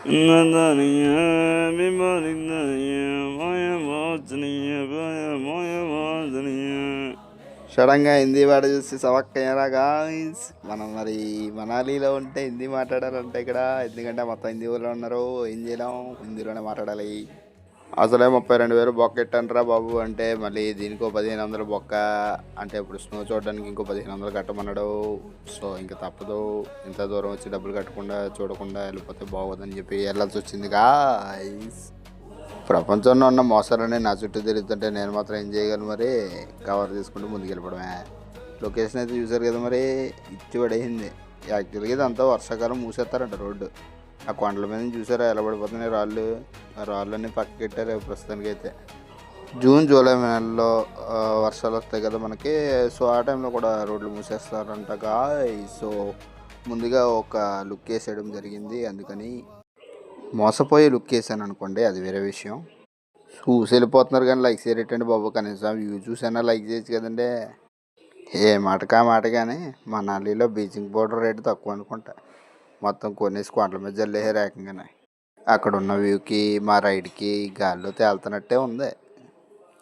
Nadania, Bibarinaya, Maya Vodania, Maya Vodania. సడన్గా హిందీ వాడు చూసి సవక్కయ్యారా గాయ్స్. మనం మరి మనాలిలో ఉంటే హిందీ మాట్లాడాలంటే ఇక్కడ, ఎందుకంటే మొత్తం హిందీ ఊళ్ళో ఉన్నారు. ఏం చేయలేం, హిందీలోనే మాట్లాడాలి. అసలే 32,000 బొక్క ఎట్టంటారా బాబు అంటే, మళ్ళీ దీనికో 1,500 బొక్క అంటే, ఇప్పుడు స్నో చూడడానికి ఇంకో 1,500 కట్టమన్నాడు. సో ఇంకా తప్పదు, ఇంత దూరం వచ్చి డబ్బులు కట్టకుండా చూడకుండా వెళ్ళిపోతే బాగోదని చెప్పి వెళ్ళాల్సి వచ్చింది గాయ్స్. ప్రపంచంలో ఉన్న మోసాలన్నీ నా చుట్టూ తిరుగుతుంటే నేను మాత్రం ఏం చేయగలను మరి, కవర్ తీసుకుంటూ ముందుకు వెళ్ళిపోవడమే. లొకేషన్ అయితే చూసారు కదా మరి, ఇచ్చి పడేసింది. యాక్చువల్గా ఇదంతా వర్షాకాలం మూసేస్తారంట రోడ్డు. ఆ కొండల మీద చూసారా ఎలా పడిపోతున్నాయి రాళ్ళు. ఆ రాళ్ళన్నీ పక్కకి పెట్టారు ప్రస్తుతానికి అయితే. జూన్ జూలై నెలలో వర్షాలు వస్తాయి కదా మనకి, సో ఆ టైంలో కూడా రోడ్లు మూసేస్తారంటగా. సో ముందుగా ఒక లుక్ వేసేయడం జరిగింది, అందుకని మోసపోయి లుక్ వేసాను అనుకోండి, అది వేరే విషయం. చూసి వెళ్ళిపోతున్నారు కానీ లైక్ చేయరేటండి బాబు, కనీసం వ్యూ చూసైనా లైక్ చేయొచ్చు కదండి. ఏ మాటకా మాట కానీ మనాలిలో బ్లీచింగ్ పౌడర్ రేటు తక్కువ అనుకుంటా, మొత్తం కొనేసి కొండల మీద జల్లేసారు ఏకంగానే. అక్కడ ఉన్న వ్యూకి మా రైడ్కి గాల్లో తేలుతున్నట్టే ఉంది.